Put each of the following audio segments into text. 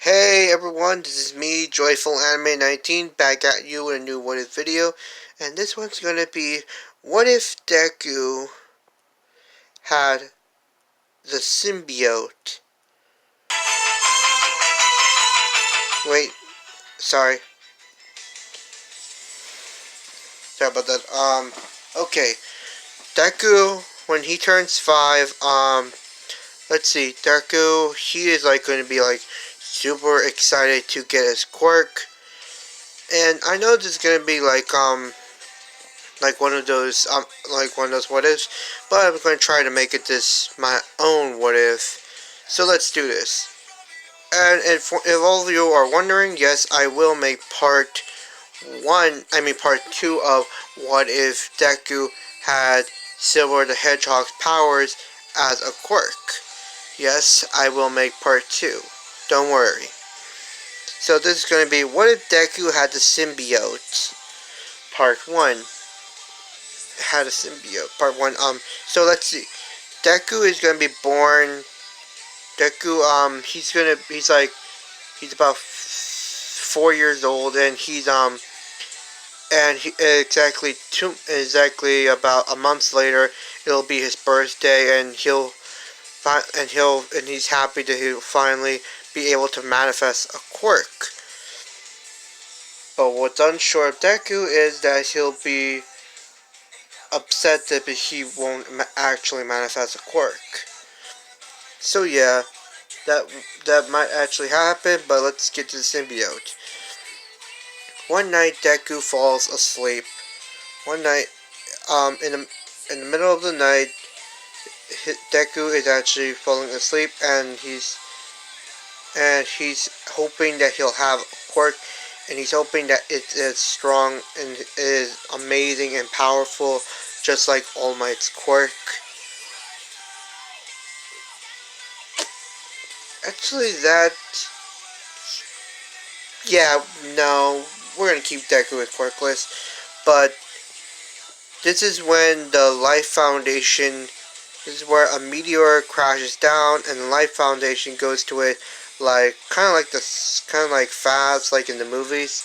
Hey everyone, this is me, Joyful Anime 19, back at you with a new What If video. And this one's gonna be, what if Deku had the symbiote? Wait, sorry. Sorry about that. Okay. Deku, when he turns 5, let's see, Deku, he is like gonna be like super excited to get his quirk. And I know this is gonna be like one of those what ifs, but I'm going to try to make it this my own what if. So let's do this. And if all of you are wondering, yes, I will make part 2 of what if Deku had Silver the Hedgehog's powers as a quirk. Yes, I will make part 2. Don't worry. So this is going to be, what if Deku had the symbiote? Part 1. Had a symbiote. Part 1. So let's see. Deku is gonna be born. Deku, he's about 4 years old, and exactly about a month later, it'll be his birthday, and he's happy that he'll finally be able to manifest a quirk. But what's unsure of Deku is that he'll be upset that he won't actually manifest a quirk. So yeah, that might actually happen, but let's get to the symbiote. One night, Deku falls asleep. One night, in the middle of the night, Deku is actually falling asleep, and he's hoping that he'll have a quirk, and he's hoping that it is strong and is amazing and powerful, just like All Might's quirk. Actually, no, we're gonna keep Deku with quirkless, but this is when the Life Foundation, this is where a meteor crashes down, and the Life Foundation goes to it, like, kind of like fast, like in the movies,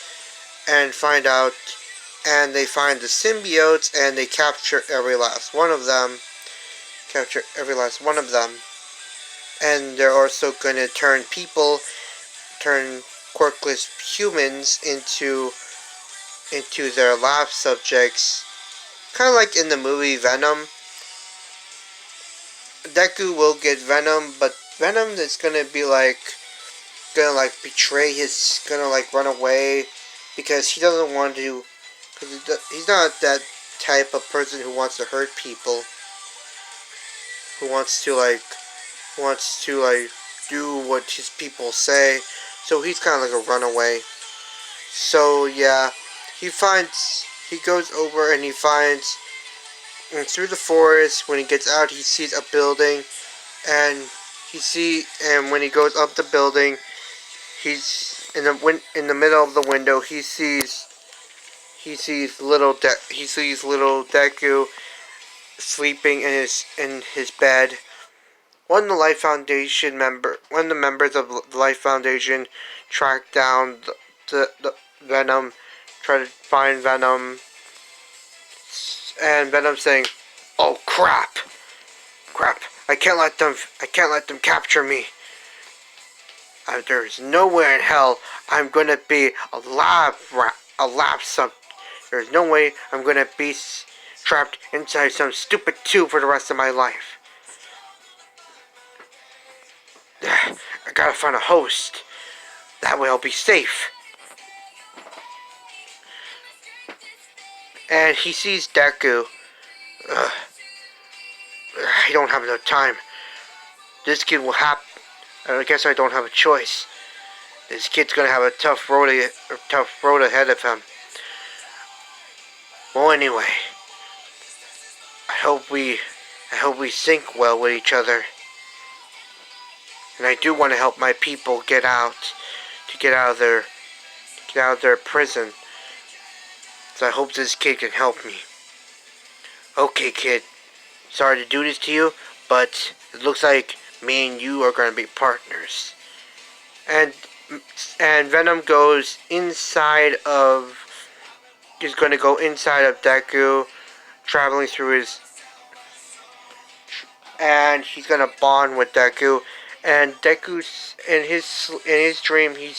and they find the symbiotes, and they capture every last one of them, and they're also gonna turn quirkless humans into their lab subjects, kind of like in the movie Venom. Deku will get Venom, but Venom is gonna gonna run away because he doesn't want to. Because he's not that type of person who wants to hurt people. Who wants to do what his people say. So he's kind of like a runaway. So yeah, he goes over and and through the forest. When he gets out, he sees a building, and when he goes up the building, he's in the middle of the window. He sees little Deku sleeping in his bed. One of the members of the Life Foundation track down the Venom, try to find Venom, and Venom saying, "Oh crap! I can't let them capture me. There's nowhere in hell I'm gonna be a lab sub. There's no way I'm gonna be trapped inside some stupid tube for the rest of my life. I gotta find a host. That way I'll be safe." And he sees Deku. I don't have enough time. This kid will have. I guess I don't have a choice. This kid's gonna have a tough road ahead of him. Well, anyway, I hope we sync well with each other. And I do want to help my people get out of their prison. So I hope this kid can help me. Okay, kid. Sorry to do this to you, but it looks like me and you are going to be partners. And and Venom goes inside of. Is going to go inside of Deku, traveling through his, and he's going to bond with Deku. And Deku's in his dream he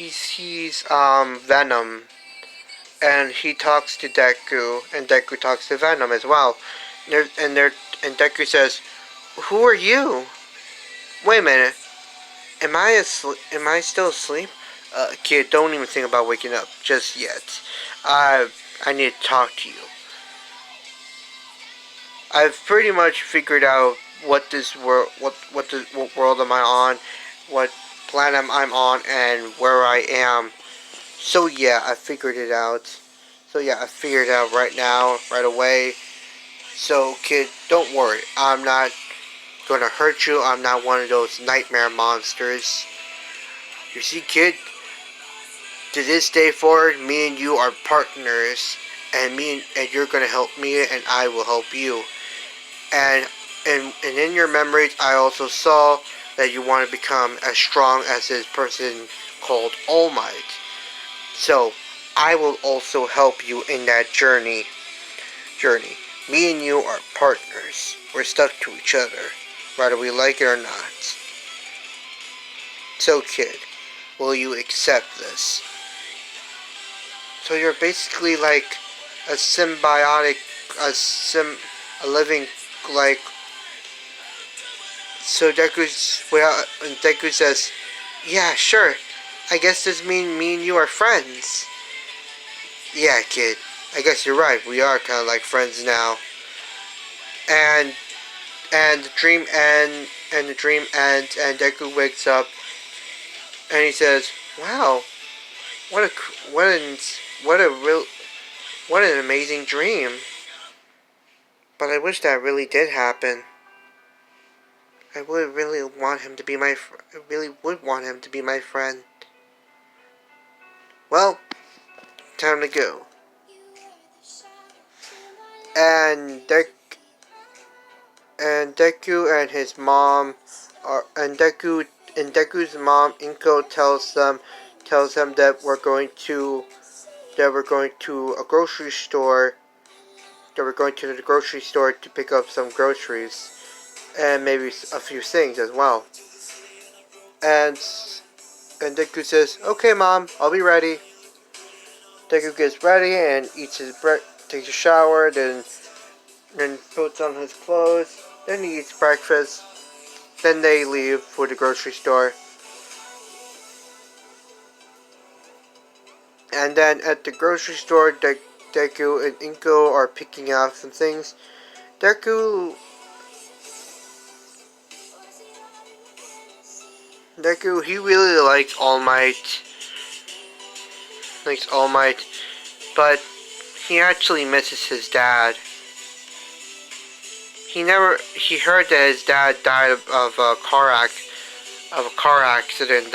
sees Venom, and he talks to Deku, and Deku talks to Venom as well. And Deku says, "Who are you? Wait a minute. Am I asleep? Am I still asleep? Kid, don't even think about waking up just yet. I need to talk to you. I've pretty much figured out what this world, what world am I on, what planet I'm on, and where I am. So yeah, I figured it out. So yeah, I figured it out right now, right away. So kid, don't worry. I'm not gonna hurt you. I'm not one of those nightmare monsters. You see, kid, to this day forward, me and you are partners, and you're gonna help me, and I will help you. And in your memories, I also saw that you want to become as strong as this person called All Might. So I will also help you in that journey. Me and you are partners. We're stuck to each other, whether we like it or not. So kid, will you accept this? So you're basically like a symbiotic, a living, like. So Deku says, "Yeah, sure. I guess this means me and you are friends." Yeah, kid. I guess you're right. We are kind of like friends now. And the dream ends, and Deku wakes up, and he says, "Wow, what a what a real what an amazing dream. But I wish that really did happen. I would really want him to be I really would want him to be my friend. Well, time to go." And Deku and his mom are and Deku's mom Inko tells him that we're going to a grocery store that we're going to the grocery store to pick up some groceries and maybe a few things as well. And Deku says, "Okay, Mom, I'll be ready." Deku gets ready and takes a shower, then puts on his clothes, then he eats breakfast, then they leave for the grocery store. And then at the grocery store, Deku and Inko are picking out some things. Deku, he really likes All Might, but he actually misses his dad. He heard that his dad died of a car accident.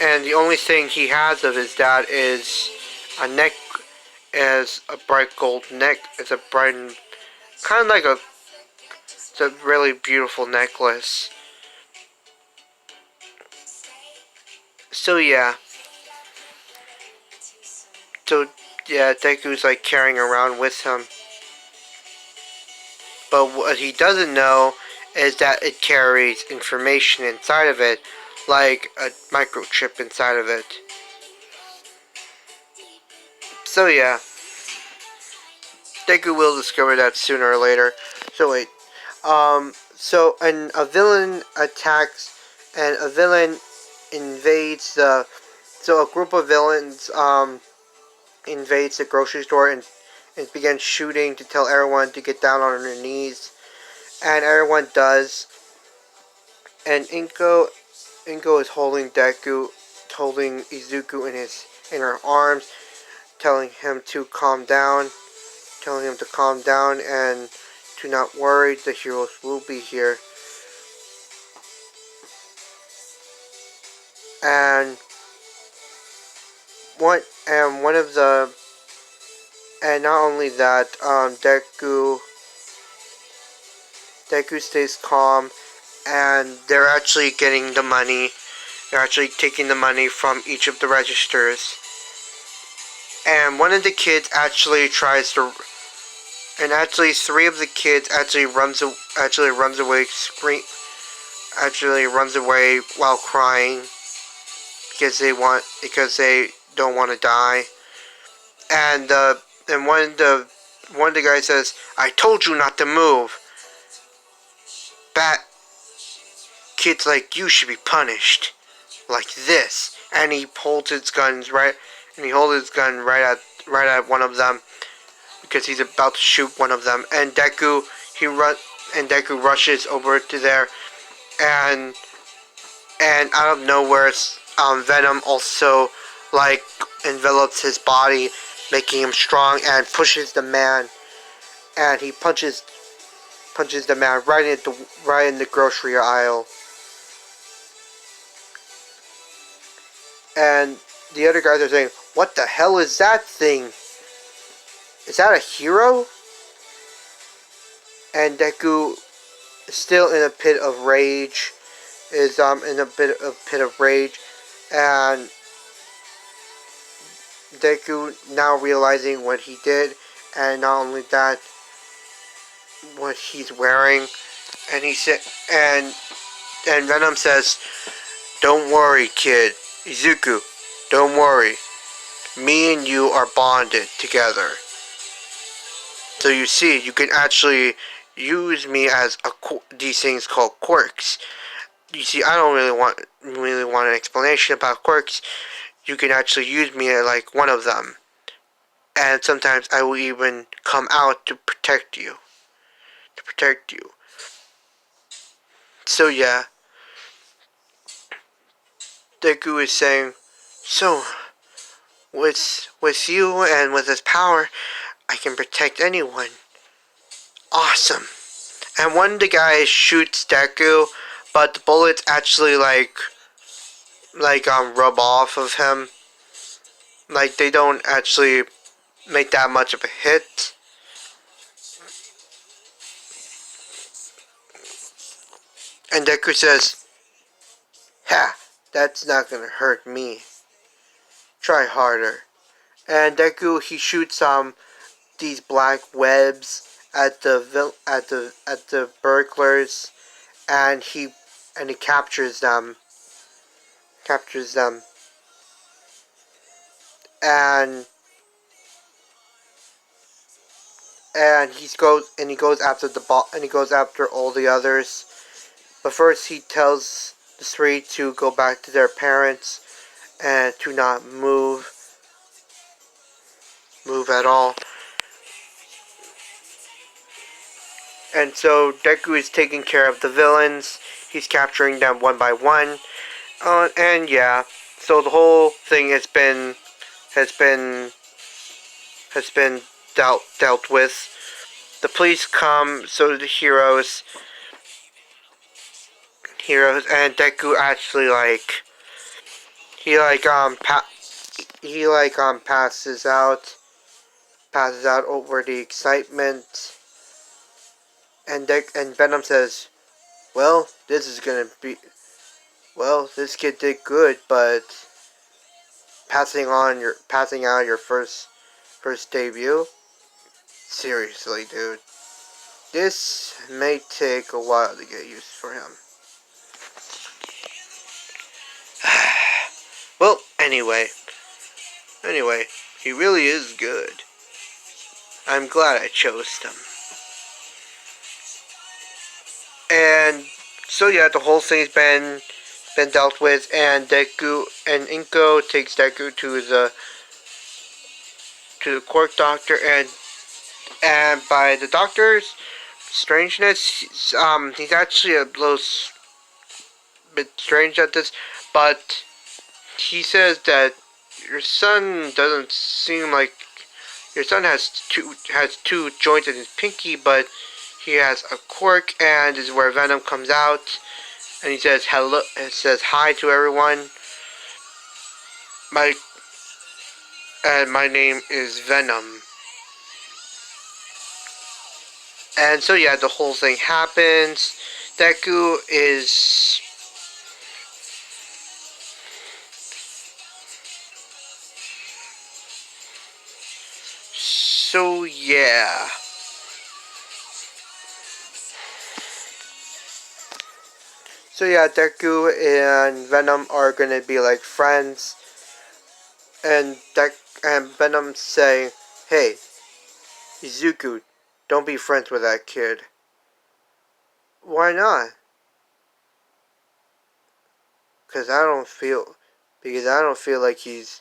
And the only thing he has of his dad is a neck, as a bright gold neck. It's a bright, kind of like it's a really beautiful necklace. So yeah. So yeah, Deku's like carrying around with him. But what he doesn't know is that it carries information inside of it, like a microchip inside of it. So yeah, Deku will discover that sooner or later. So wait, so a villain attacks, and a villain invades the. So a group of villains invades the grocery store and begins shooting to tell everyone to get down on their knees, and everyone does. And Inko is holding Izuku in her arms, telling him to calm down, and to not worry. The heroes will be here. And one of the And not only that, Deku stays calm, and they're actually getting the money. They're actually taking the money from each of the registers. And one of the kids actually tries to, and actually three of the kids actually runs away, runs away while crying because they don't want to die. And one of the guys says, "I told you not to move. Bad kids like you should be punished like this." And he holds his gun right at one of them because he's about to shoot one of them. And Deku rushes over to there, and out of nowhere, Venom also like envelops his body, making him strong, and pushes the man, and he punches the man right in the grocery aisle. And the other guys are saying, "What the hell is that thing? Is that a hero?" And Deku is still in a pit of rage. And Deku now realizing what he did, and not only that, what he's wearing, and he said, and Venom says, "Don't worry, kid, Izuku, don't worry. Me and you are bonded together. So you see, you can actually use me as these things called quirks. You see, I don't really want an explanation about quirks. You can actually use me as like one of them, and sometimes I will even come out to protect you. So yeah, Deku is saying, so with you and with his power, I can protect anyone. Awesome. And one of the guys shoots Deku, but the bullets actually rub off of him. Like, they don't actually make that much of a hit. And Deku says, "Ha, that's not gonna hurt me. Try harder." And Deku, he shoots these black webs at the burglars, and he captures them. And he goes after all the others. But first he tells the three to go back to their parents and to not move at all. And so Deku is taking care of the villains. He's capturing them one by one. And yeah, so the whole thing has been dealt with. The police come, so the heroes, and Deku actually passes out over the excitement. And Venom says, "Well, this kid did good, but passing out your first debut? Seriously, dude. This may take a while to get used for him." Well, anyway, he really is good. I'm glad I chose him. And so yeah, the whole thing's been dealt with, and Deku and Inko takes Deku to the quirk doctor, and by the doctor's strangeness, he's actually a little bit strange at this, but he says that your son has two joints in his pinky, but he has a quirk, and this is where Venom comes out, and he says hello. It says hi to everyone. My name is Venom. And so yeah, the whole thing happens. Deku is so yeah. So yeah, Deku and Venom are gonna be like friends, and Venom saying, "Hey, Izuku, don't be friends with that kid." Why not? Cause I don't feel, because I don't feel like he's,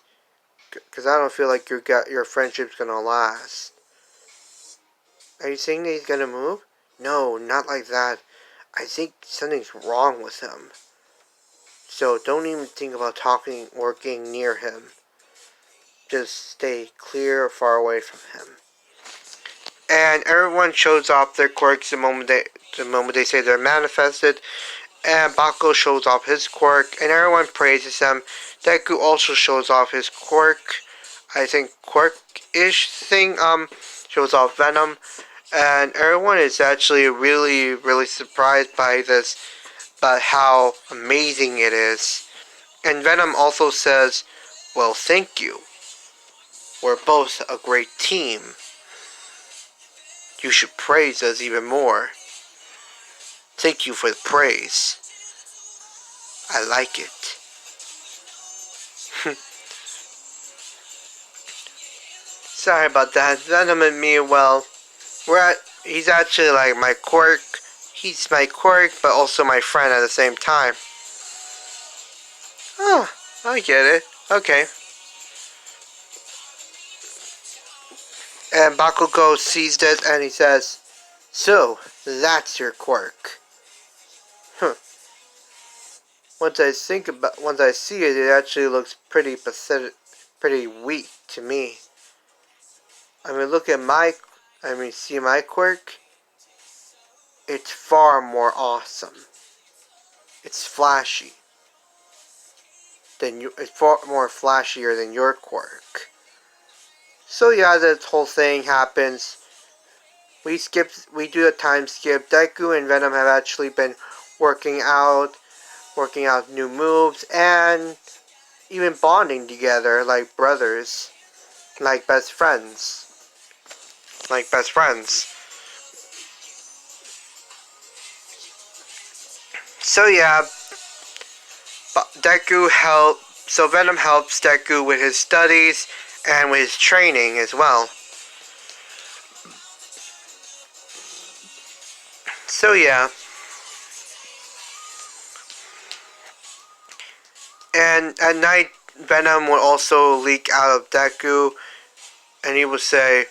because I don't feel like your friendship's gonna last. Are you saying that he's gonna move? No, not like that. I think something's wrong with him. So don't even think about talking or getting near him. Just stay clear or far away from him. And everyone shows off their quirks the moment they say they're manifested. And Bakugo shows off his quirk, and everyone praises him. Deku also shows off his quirk. I think quirk-ish thing. Shows off Venom, and everyone is actually really, really surprised by this, by how amazing it is. And Venom also says, "Well, thank you. We're both a great team. You should praise us even more. Thank you for the praise. I like it." Sorry about that. Venom and me, well, he's actually like my quirk. He's my quirk, but also my friend at the same time. Oh, I get it. Okay. And Bakugo sees this and he says, "So, that's your quirk." Huh. Once I see it, it actually looks pretty pathetic, pretty weak to me. I mean, see my quirk. It's far more awesome. It's flashy. It's far more flashier than your quirk. So yeah, this whole thing happens. We do a time skip. Deku and Venom have actually been working out, new moves, and even bonding together like brothers, like best friends, like best friends. So yeah, So Venom helps Deku with his studies and with his training as well. So yeah. And at night, Venom will also leak out of Deku, and he would say,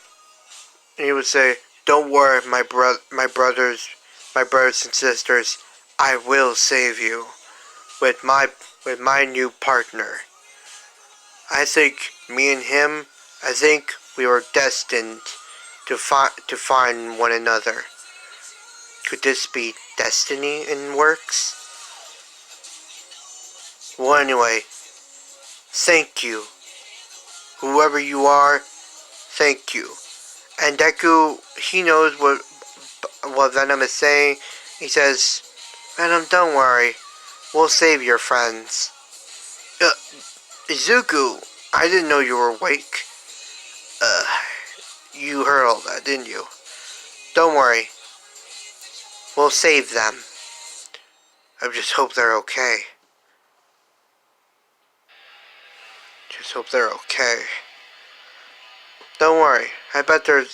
"Don't worry, my brothers and sisters, I will save you with my new partner. I think me and him, I think we were destined to find one another. Could this be destiny in works? Well, anyway, thank you, whoever you are. Thank you." And Deku, he knows what Venom is saying. He says, "Venom, don't worry. We'll save your friends." Izuku, I didn't know you were awake. Uh, you heard all that, didn't you? Don't worry. We'll save them. I just hope they're okay. Just hope they're okay. Don't worry. Bet they're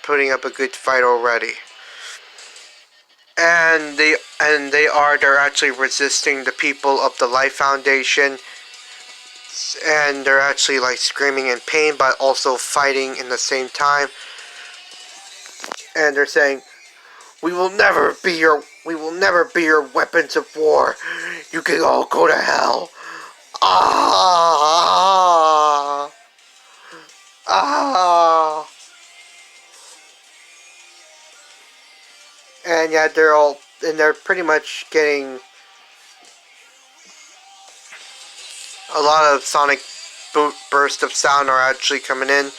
putting up a good fight already. They're actually resisting the people of the Life Foundation, and they're actually like screaming in pain but also fighting in the same time, and they're saying, we will never be your weapons of war. You can all go to hell." Ah, ah. And yeah, they're pretty much getting a lot of sonic bursts of sound are actually coming in,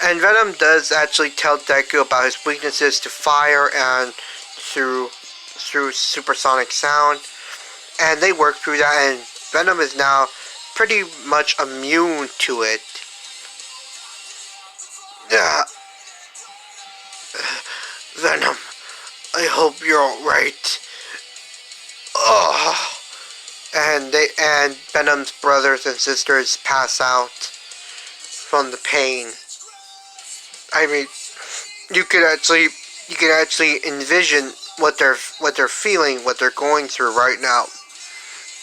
And Venom does actually tell Deku about his weaknesses to fire and through supersonic sound, and they work through that, and Venom is now pretty much immune to it. Yeah, Venom, I hope you're alright. Oh. And Venom's brothers and sisters pass out from the pain. I mean, you could actually envision what they're feeling, what they're going through right now.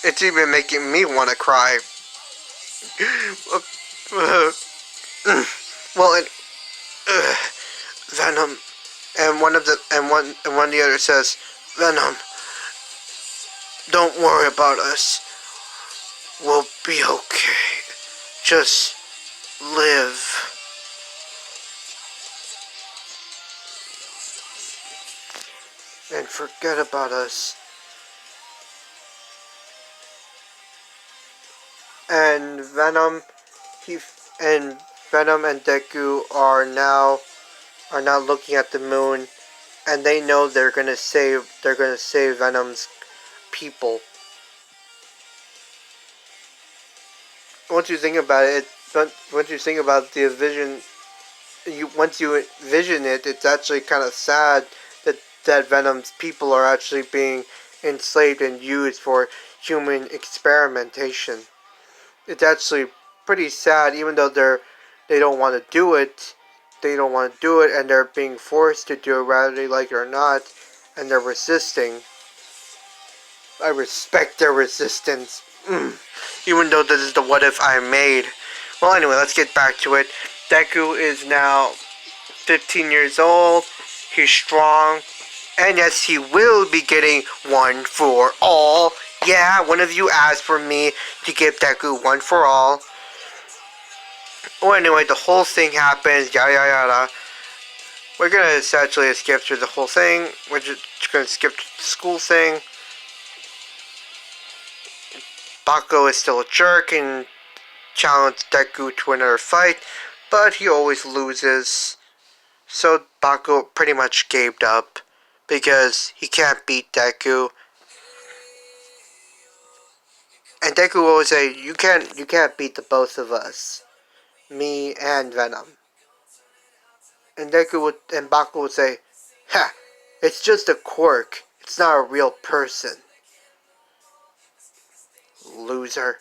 It's even making me want to cry. Well, Venom, and one of the others says, Venom, don't worry about us. We'll be okay. Just live. And forget about us. And he and Venom and Deku are now looking at the moon, and they know they're gonna save Venom's people. Once you think about it, once you think about the vision, once you envision it, it's actually kind of sad that Venom's people are actually being enslaved and used for human experimentation. It's actually pretty sad, even though they don't want to do it. They don't want to do it, and they're being forced to do it, whether they like it or not, and they're resisting. I respect their resistance, even though this is the what if I made. Well, anyway, let's get back to it. Deku is now 15 years old. He's strong. And yes, he will be getting one for all. Yeah, one of you asked for me to give Deku one for all. Well, anyway, the whole thing happens, yada yada yada. We're gonna essentially skip through the whole thing. We're just gonna skip the school thing. Bako is still a jerk and challenged Deku to another fight, but he always loses. So Bako pretty much gave up because he can't beat Deku. And Deku will always say, you can't beat the both of us. Me and Venom. And Bako would say, ha, it's just a quirk. It's not a real person. Loser.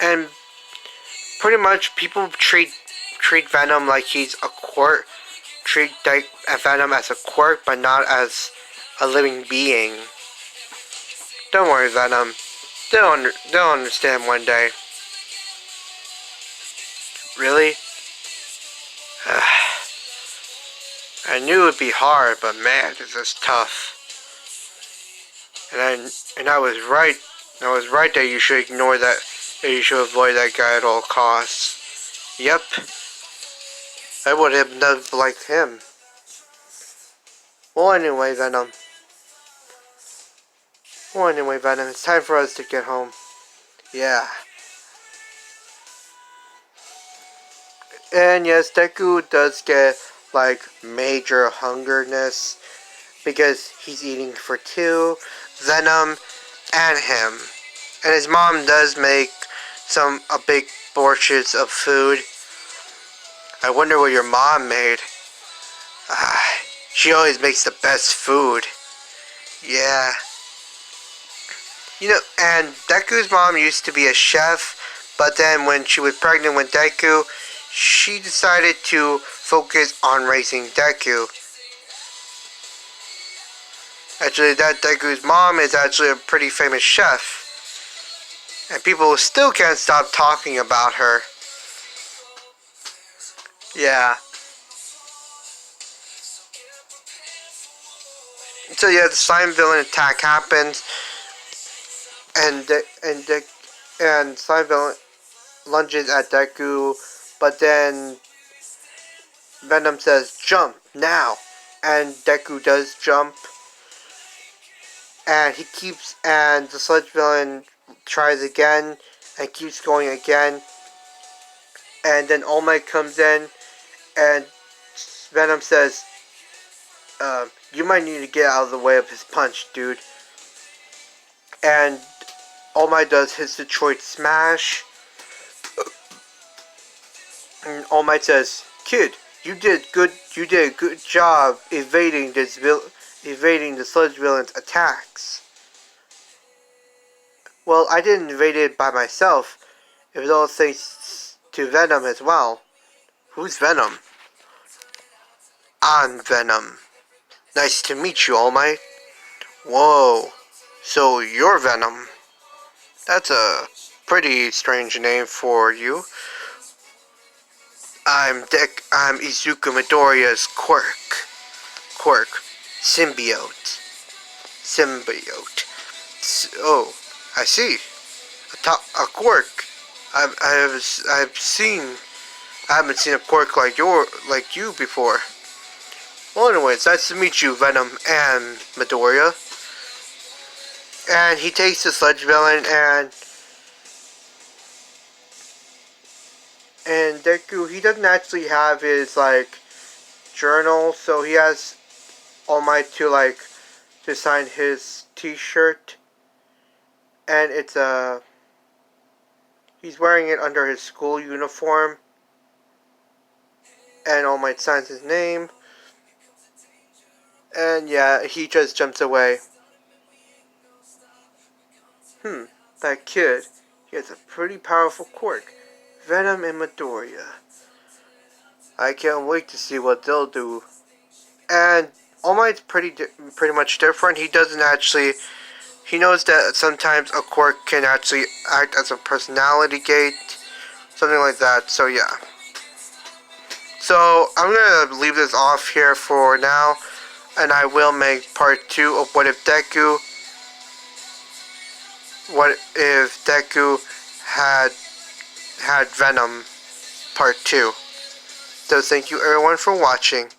And pretty much people treat Venom like he's a quirk. Treat Venom as a quirk, but not as a living being. Don't worry, Venom. They'll understand one day. Really? I knew it'd be hard, but man, this is tough. And I was right. I was right that you should ignore that. That you should avoid that guy at all costs. Yep. I would have never liked him. Well, anyway, Venom. It's time for us to get home. Yeah. And yes, Deku does get, like, major hungerness because he's eating for two, Venom and him. And his mom does make a big portions of food. I wonder what your mom made. She always makes the best food. Yeah. You know, and Deku's mom used to be a chef, but then when she was pregnant with Deku, she decided to focus on raising Deku. Actually, that Deku's mom is actually a pretty famous chef. And people still can't stop talking about her. Yeah. So yeah, the slime villain attack happens, and slime villain lunges at Deku, but then Venom says, "Jump now," and Deku does jump, and the sludge villain tries again, and keeps going again. And then All Might comes in, and Venom says, you might need to get out of the way of his punch, dude. And All Might does his Detroit Smash. And All Might says, "Kid, you did a good job evading the sludge villain's attacks." Well, I didn't evade it by myself. It was all thanks to Venom as well. Who's Venom? I'm Venom. Nice to meet you, All Might. Whoa, so you're Venom. That's a pretty strange name for you. I'm Izuku Midoriya's quirk, symbiote. Oh, I see. A quirk. I've seen. I haven't seen a quirk like you before. Well, anyways, nice to meet you, Venom and Midoriya. And he takes the sludge villain and Deku, he doesn't actually have his journal, so he has All Might to sign his T-shirt, and it's he's wearing it under his school uniform, and All Might signs his name, and yeah, he just jumps away. That kid, he has a pretty powerful quirk, Venom and Midoriya. I can't wait to see what they'll do. And All Might's pretty much different. He doesn't actually. He knows that sometimes a quirk can actually act as a personality gate, something like that. So yeah. So I'm gonna leave this off here for now, and I will make part 2 of What if Deku had Venom part 2. So thank you everyone for watching.